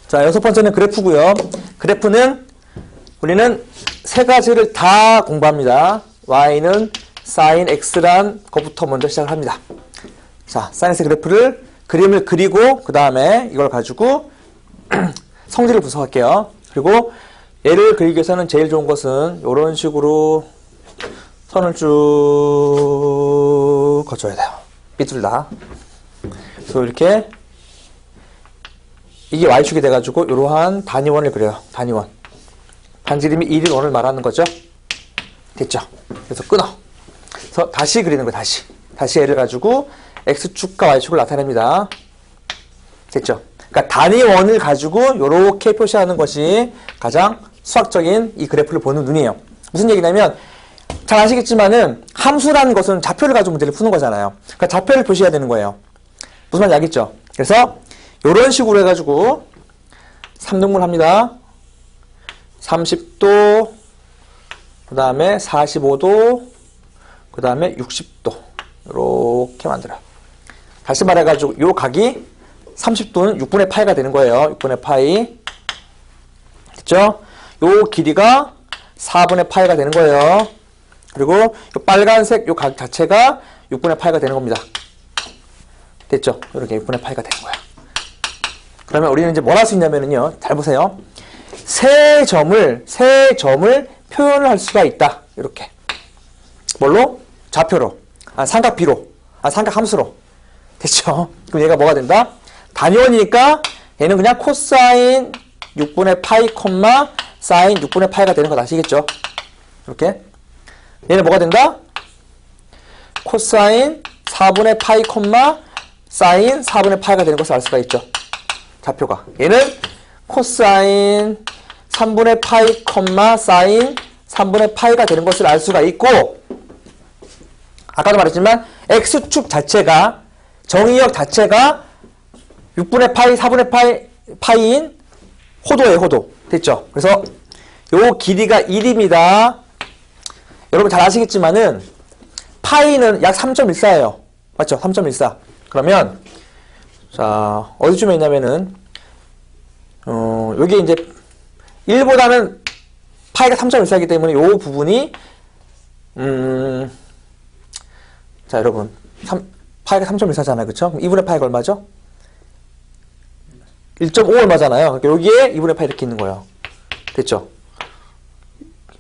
자, 여섯 번째는 그래프고요. 그래프는 우리는 세 가지를 다 공부합니다. y는 sin x란 것부터 먼저 시작을 합니다. 자, sin x 그래프를 그림을 그리고 그 다음에 이걸 가지고 성질을 분석할게요. 그리고 얘를 그리기 위해서는 제일 좋은 것은 이런 식으로 선을 쭉 거쳐야 돼요. 삐뚤다. 그래서 이렇게 이게 y축이 돼가지고 이러한 단위원을 그려요. 단위원. 반지 이름이 1인 원을 말하는 거죠. 됐죠? 그래서 끊어. 그래서 다시 그리는 거예요. 다시 얘를 가지고 x축과 y축을 나타냅니다. 됐죠? 그러니까 단위원을 가지고 이렇게 표시하는 것이 가장 수학적인 이 그래프를 보는 눈이에요. 무슨 얘기냐면 잘 아시겠지만은 함수라는 것은 좌표를 가지고 문제를 푸는 거잖아요. 그러니까 좌표를 표시해야 되는 거예요. 무슨 말인지 알겠죠? 그래서 이런 식으로 해가지고 3등분 합니다. 30도, 그 다음에 45도, 그 다음에 60도 이렇게 만들어요. 다시 말해가지고 이 각이 30도는 6분의 파이가 되는 거예요. 6분의 파이. 됐죠? 요 길이가 4분의 파이가 되는 거예요. 그리고 요 빨간색 요 각 자체가 6분의 파이가 되는 겁니다. 됐죠? 이렇게 6분의 파이가 되는 거예요. 그러면 우리는 이제 뭘 할 수 있냐면요. 잘 보세요. 세 점을 표현을 할 수가 있다. 이렇게. 뭘로? 좌표로. 삼각비로. 삼각함수로. 됐죠? 그럼 얘가 뭐가 된다? 단위원이니까 얘는 그냥 코사인 6분의 파이, 사인 6분의 파이가 되는 거 아시겠죠? 이렇게. 얘는 뭐가 된다? 코사인 4분의 파이, 사인 4분의 파이가 되는 것을 알 수가 있죠. 좌표가. 얘는 코사인 3분의 파이, 사인 3분의 파이가 되는 것을 알 수가 있고, 아까도 말했지만 x축 자체가 정의역 자체가 6분의 파이, 4분의 파이인 호도예요, 호도. 됐죠? 그래서 요 길이가 1입니다. 여러분 잘 아시겠지만은 파이는 약 3.14예요. 맞죠? 3.14. 그러면 자, 어디쯤에 있냐면은 여기 이제 1보다는 파이가 3.14이기 때문에 요 부분이 자, 여러분 파이가 3.14잖아요. 그쵸? 그럼 2분의 파이가 얼마죠? 1.5 얼마잖아요. 그러니까 여기에 2분의 파이 이렇게 있는 거예요. 됐죠?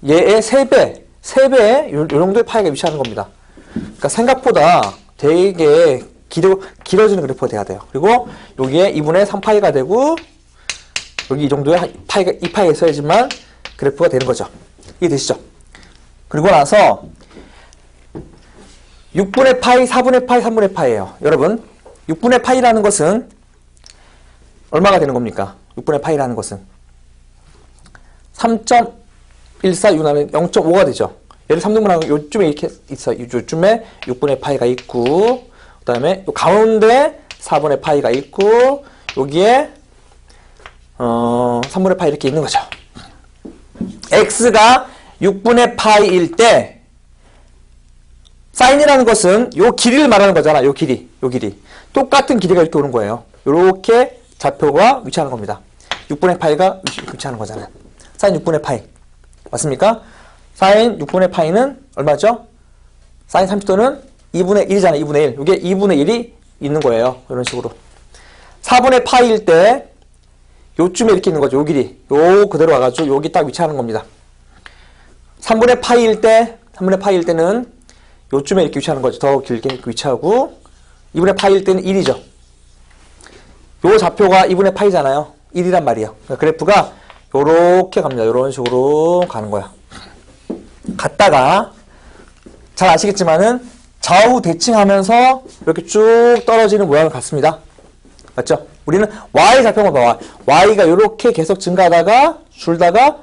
얘의 3배, 요 정도의 파이가 위치하는 겁니다. 그러니까 생각보다 되게 길어지는 그래프가 돼야 돼요. 그리고 여기에 2분의 3파이가 되고, 여기 이 정도의 파이가, 2파이가 있어야지만 그래프가 되는 거죠. 이해되시죠? 그리고 나서 6분의 파이, 4분의 파이, 3분의 파이예요. 여러분, 6분의 파이라는 것은 얼마가 되는 겁니까? 6분의 파이라는 것은 3.14 6하면 0.5가 되죠. 얘를 3등분하면 요쯤에 이렇게 있어요. 요쯤에 6분의 파이가 있고, 그 다음에 가운데 4분의 파이가 있고, 여기에 3분의 파이 이렇게 있는 거죠. x가 6분의 파이일 때 사인이라는 것은 요 길이를 말하는 거잖아. 요 길이. 똑같은 길이가 이렇게 오는 거예요. 요렇게 좌표가 위치하는 겁니다. 6분의 파이가 위치하는 거잖아요. 사인 6분의 파이. 맞습니까? 사인 6분의 파이는 얼마죠? 사인 30도는 2분의 1이잖아요. 2분의 1. 이게 2분의 1이 있는 거예요. 이런 식으로. 4분의 파이일 때 요쯤에 이렇게 있는 거죠. 요 길이. 요 그대로 와가지고 여기 딱 위치하는 겁니다. 3분의 파이일 때는 요쯤에 이렇게 위치하는 거죠. 더 길게 이렇게 위치하고, 2분의 파이일 때는 1이죠. 요 좌표가 2분의 파이잖아요. 1이란 말이에요. 그러니까 그래프가 요렇게 갑니다. 요런 식으로 가는 거야. 갔다가 잘 아시겠지만은 좌우 대칭하면서 이렇게 쭉 떨어지는 모양을 갖습니다. 맞죠? 우리는 y 좌표만 봐. y가 이렇게 계속 증가하다가 줄다가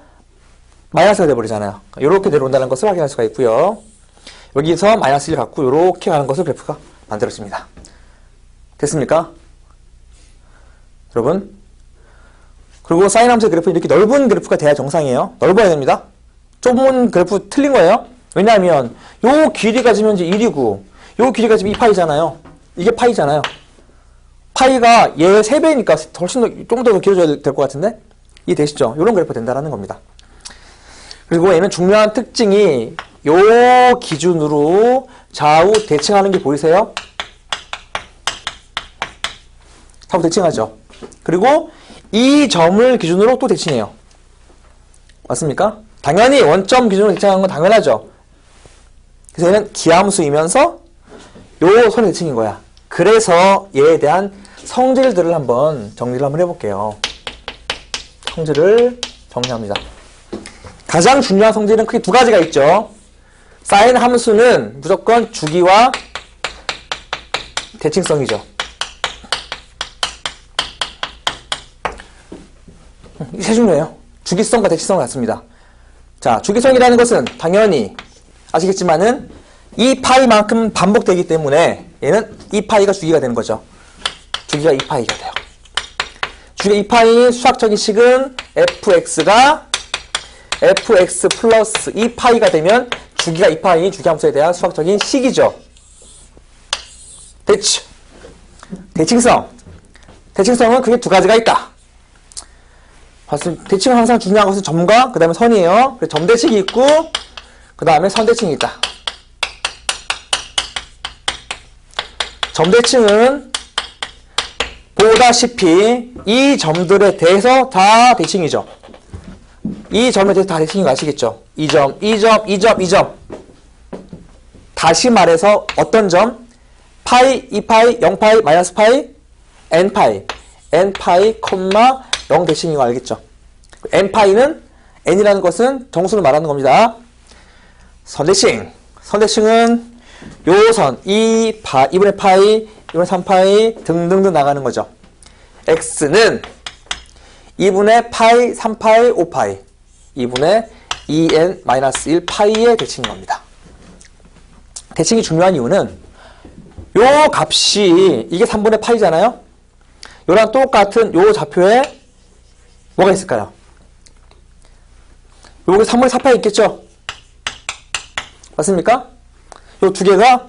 마이너스가 돼버리잖아요. 이렇게 내려온다는 것을 확인할 수가 있고요. 여기서 마이너스 1 갖고 이렇게 가는 것을 그래프가 만들어집니다. 됐습니까? 여러분? 그리고 사인 함수의 그래프는 이렇게 넓은 그래프가 돼야 정상이에요. 넓어야 됩니다. 좁은 그래프 틀린 거예요. 왜냐하면 요 길이가 지금 현재 1이고 요 길이가 지금 2파이잖아요. 이게 파이잖아요. 파이가 얘 3배니까 훨씬 더, 좀 더 길어져야 될 것 같은데? 이해되시죠? 이런 그래프 된다라는 겁니다. 그리고 얘는 중요한 특징이 요 기준으로 좌우 대칭하는 게 보이세요? 좌우 대칭하죠. 그리고 이 점을 기준으로 또 대칭해요. 맞습니까? 당연히 원점 기준으로 대칭하는 건 당연하죠. 그래서 얘는 기함수이면서 요 선의 대칭인 거야. 그래서 얘에 대한 성질들을 한번 정리를 한번 해볼게요. 성질을 정리합니다. 가장 중요한 성질은 크게 두 가지가 있죠. 사인 함수는 무조건 주기와 대칭성이죠. 이게 세 중요해요. 주기성과 대칭성은 같습니다. 자, 주기성이라는 것은 당연히 아시겠지만은 이 파이만큼 반복되기 때문에 얘는 이 파이가 주기가 되는 거죠. 주기가 2파이가 돼요. 주기가 2파이 수학적인 식은 fx가 fx 플러스 2파이가 되면 주기가 2파이 주기함수에 대한 수학적인 식이죠. 대칭성. 대칭성은 크게 두 가지가 있다. 대칭은 항상 중요한 것은 점과 그 다음에 선이에요. 그래서 점대칭이 있고 그 다음에 선대칭이 있다. 점대칭은 보다시피 이 점들에 대해서 다 대칭이죠. 이 점에 대해서 다 대칭인 거 아시겠죠? 이 점, 이 점, 이 점, 이 점. 다시 말해서 어떤 점? 파이, 2파이, 0파이, 마이너스 파이, n파이. n파이, 0 대칭인 거 알겠죠? n파이는 n이라는 것은 정수를 말하는 겁니다. 선대칭. 선대칭은 요 선, 2분의 파이, 2분의 3파이 등등등 나가는 거죠. x는 2분의 파이, 3파이, 5파이 2분의 2n-1파이의 대칭인 겁니다. 대칭이 중요한 이유는 요 값이 이게 3분의 파이잖아요. 요랑 똑같은 요 좌표에 뭐가 있을까요? 요게 3분의 4파이 있겠죠? 맞습니까? 요 두 개가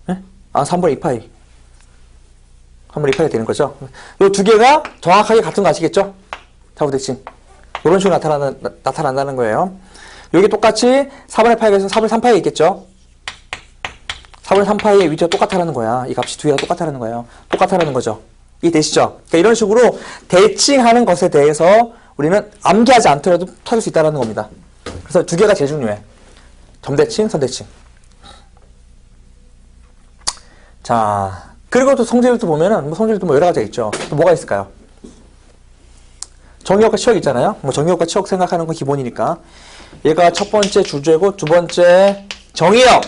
2파이. 아, 3분의 2파이. 3분의 2파이가 되는 거죠. 요 두 개가 정확하게 같은 거 아시겠죠? 좌우 대칭. 이런 식으로 나타난다는 거예요. 여기 똑같이 4분의 파이가 있어서 4분의 3파이가 있겠죠? 4분의 3파이의 위치가 똑같다는 거야. 이 값이 두 개가 똑같다는 거예요. 똑같다는 거죠. 이해되시죠? 그러니까 이런 식으로 대칭하는 것에 대해서 우리는 암기하지 않더라도 찾을 수 있다는 겁니다. 그래서 두 개가 제일 중요해. 점대칭, 선대칭. 자, 그리고 또 성질도 보면은, 성질도 여러 가지가 있죠. 또 뭐가 있을까요? 정의역과 치역 있잖아요. 정의역과 치역 생각하는 건 기본이니까. 얘가 첫 번째 주제고, 두 번째 정의역.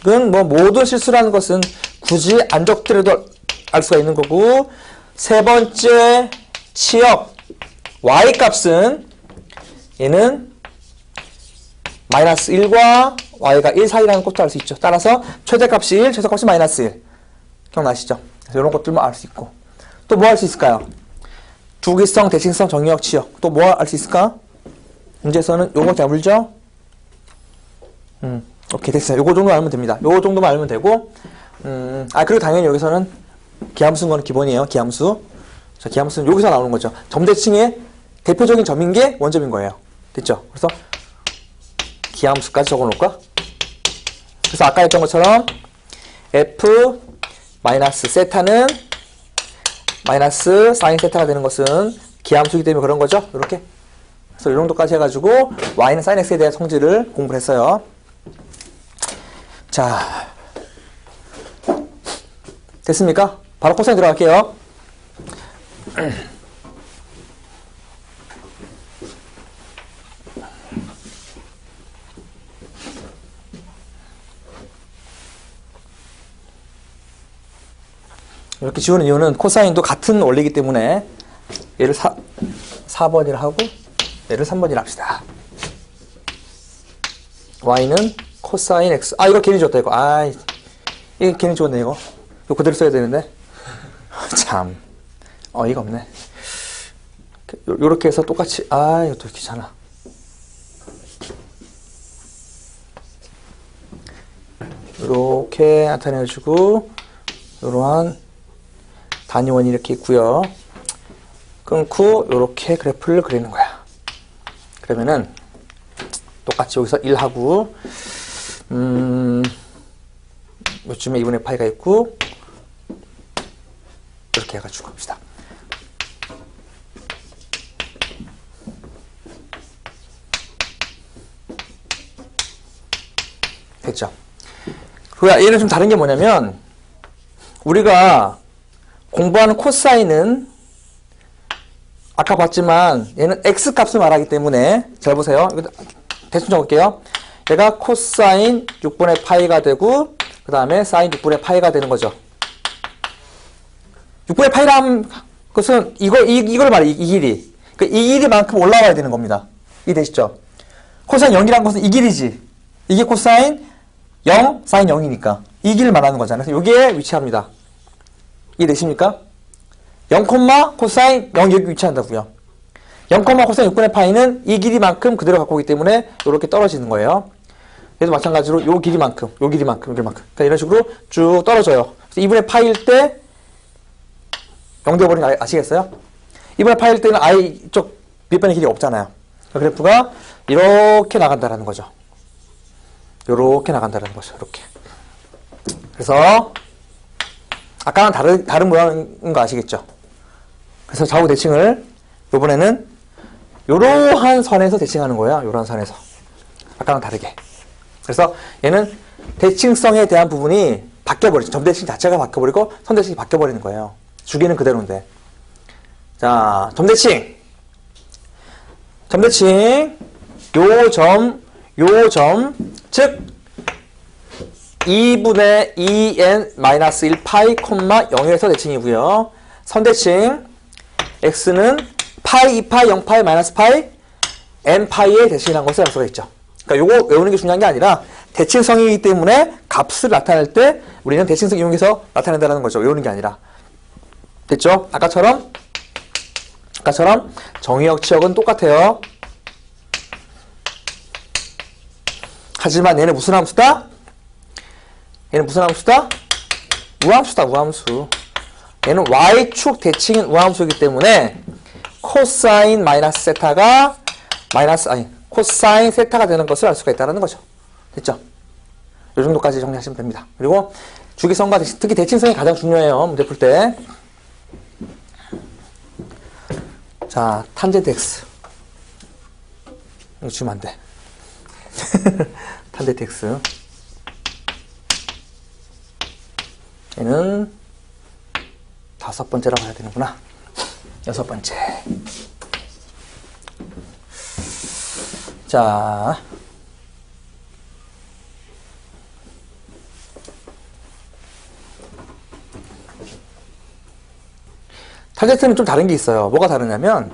은 모든 실수라는 것은 굳이 안 적더라도 알 수가 있는 거고, 세 번째 치역. y 값은 얘는 마이너스 1과 y가 1 사이라는 것도 알 수 있죠. 따라서 최대값이 1, 최소값이 마이너스 1. 기억나시죠? 그래서 이런 것들만 알 수 있고. 또 뭐 할 수 있을까요? 주기성, 대칭성, 정의역, 치역. 또 뭐 알 수 있을까? 문제에서는 요거밖에 안 물죠? 오케이, 됐어요. 요거 정도 알면 됩니다. 요거 정도만 알면 되고, 그리고 당연히 여기서는 기함수인 거는 기본이에요. 기함수. 자, 기함수는 여기서 나오는 거죠. 점대칭의 대표적인 점인 게 원점인 거예요. 됐죠? 그래서 기함수까지 적어 놓을까? 그래서 아까 했던 것처럼 f 마이너스 세타는 마이너스 사인 세타가 되는 것은 기함수이기 때문에 그런 거죠. 이렇게. 그래서 이 정도까지 해가지고 y는 사인 x에 대한 성질을 공부를 했어요. 자, 됐습니까? 바로 코사인 들어갈게요. 이렇게 지우는 이유는 코사인도 같은 원리이기 때문에 얘를 4번이라 하고 얘를 3번이라 합시다. y는 코사인 x. 이거 괜히 줬다, 이거. 이거 괜히 줬네, 이거. 이거 그대로 써야 되는데. 참. 어이가 없네. 요렇게 해서 똑같이, 이것도 귀찮아. 요렇게 나타내주고, 요러한 단위원이 이렇게 있고요. 끊고 요렇게 그래프를 그리는 거야. 그러면은 똑같이 여기서 1하고 요즘에 2분의 파이가 있고 이렇게 해가지고 합시다. 됐죠? 얘는 좀 다른 게 뭐냐면 우리가 공부하는 코사인은 아까 봤지만 얘는 x 값을 말하기 때문에 잘 보세요. 이거 대충 적을게요. 얘가 코사인 6분의 파이가 되고 그 다음에 사인 6분의 파이가 되는 거죠. 6분의 파이란 것은 이걸 말해. 이 길이. 이 길이만큼 올라와야 되는 겁니다. 이해되시죠? 코사인 0이란 것은 이 길이지. 이게 코사인 0, 사인 0이니까 이 길을 말하는 거잖아요. 그래서 여기에 위치합니다. 이해되십니까? 0, 코사인 0 여기 위치한다고요. 0, 코사인 6분의 파이는 이 길이만큼 그대로 갖고 오기 때문에 이렇게 떨어지는 거예요. 그래서 마찬가지로 요 길이만큼. 그러니까 이런 식으로 쭉 떨어져요. 그래서 2분의 파이일 때 0 되어버리는 거 아시겠어요? 2분의 파이일 때는 아예 이쪽 밑변의 길이가 없잖아요. 그래프가 이렇게 나간다라는 거죠. 이렇게 나간다라는 거죠. 이렇게. 그래서 아까는 다른 모양인 거 아시겠죠? 그래서 좌우 대칭을 이번에는 이러한 선에서 대칭하는 거야. 이러한 선에서. 아까랑 다르게. 그래서 얘는 대칭성에 대한 부분이 바뀌어버리죠. 점대칭 자체가 바뀌어버리고 선대칭이 바뀌어버리는 거예요. 주기는 그대로인데. 자, 점대칭. 요 점, 즉 2분의 2n-1 파이, 0에서 대칭이고요. 선대칭 x는 파이, 2파이, 0파이, 마이너스 파이, n파이에 대칭한 것을 알 수가 있죠. 그러니까 요거 외우는 게 중요한 게 아니라 대칭성이기 때문에 값을 나타낼 때 우리는 대칭성 이용해서 나타낸다는 거죠. 외우는 게 아니라. 됐죠? 아까처럼 정의역, 치역은 똑같아요. 하지만 얘는 무슨 함수다? 우함수다, 우함수. 얘는 y축 대칭인 우함수이기 때문에 코사인 마이너스 세타가 코사인 세타가 되는 것을 알 수가 있다는 거죠. 됐죠? 이 정도까지 정리하시면 됩니다. 그리고 주기성과 특히 대칭성이 가장 중요해요. 문제 풀 때. 자, 탄젠트 x. 이거 주면 안 돼. 탄젠트 x. 얘는 5번째라고 해야 되는구나. 6번째. 자, 탄젠트는 좀 다른 게 있어요. 뭐가 다르냐면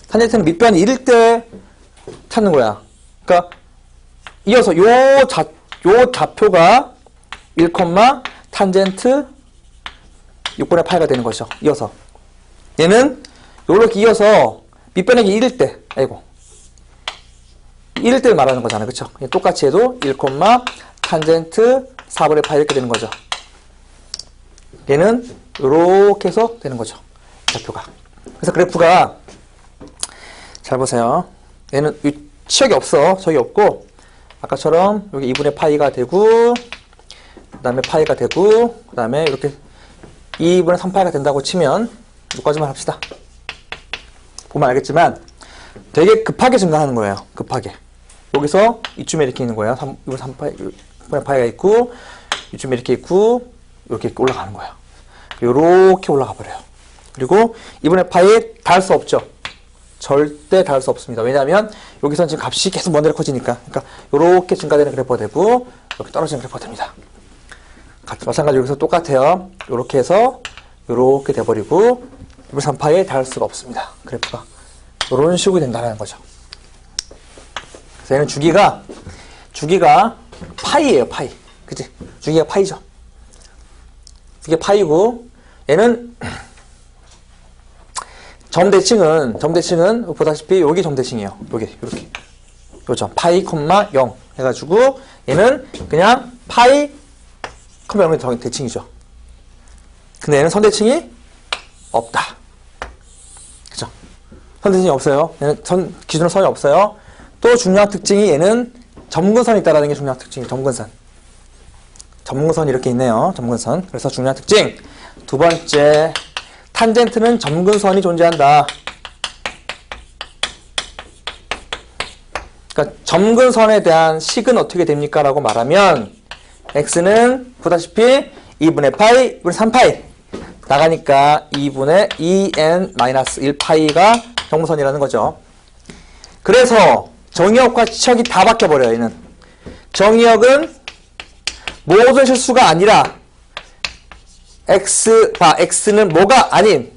탄젠트는 밑변이 1일 때 찾는 거야. 그러니까 이어서 요 좌표가 1, 탄젠트 6분의 파이가 되는 것이죠. 이어서 얘는 요렇게 이어서 밑변액이 1일 때 1일 때 말하는 거잖아요. 그쵸? 똑같이 해도 1, 탄젠트 4분의 파이 이렇게 되는 거죠. 얘는 요렇게 해서 되는 거죠. 좌표가. 그래서 그래프가 잘 보세요. 얘는 치역이 없어. 저기 없고 아까처럼 여기 2분의 파이가 되고 그 다음에 파이가 되고 그 다음에 이렇게 2분의 3파이가 된다고 치면 여기까지만 합시다. 보면 알겠지만 되게 급하게 증가하는 거예요. 급하게. 여기서 이쯤에 이렇게 있는 거예요. 2분의 3파이, 2분의 파이가 있고 이쯤에 이렇게 있고 이렇게 올라가는 거예요. 이렇게 올라가 버려요. 그리고 2분의 파이에 닿을 수 없죠. 절대 닿을 수 없습니다. 왜냐하면 여기서는 지금 값이 계속 먼 데로 커지니까. 그러니까 이렇게 증가되는 그래프가 되고 이렇게 떨어지는 그래프가 됩니다. 마찬가지로 여기서 똑같아요. 이렇게 해서 이렇게 돼버리고 2분의 3파이에 닿을 수가 없습니다. 그래프가. 이런 식으로 된다는 거죠. 그래서 얘는 주기가 파이예요. 파이. 그치? 주기가 파이죠. 이게 파이고 얘는 점대칭은 보다시피 여기 점대칭이에요. 여기 이렇게 요점 파이, 0 해가지고 얘는 그냥 파이 그럼 여기는 대칭이죠. 근데 얘는 선대칭이 없다. 그죠? 선대칭이 없어요. 얘는 기준으로 선이 없어요. 또 중요한 특징이 얘는 점근선이 있다라는 게 중요한 특징이에요. 점근선. 점근선이 이렇게 있네요. 점근선. 그래서 중요한 특징. 두 번째, 탄젠트는 점근선이 존재한다. 그러니까 점근선에 대한 식은 어떻게 됩니까? 라고 말하면 x는 보다시피 2분의 파이, 2분의 3파이 나가니까 2분의 2n-1파이가 점근선이라는 거죠. 그래서 정의역과 치역이 다 바뀌어버려요. 얘는 정의역은 모든 실수가 아니라 x는 뭐가 아닌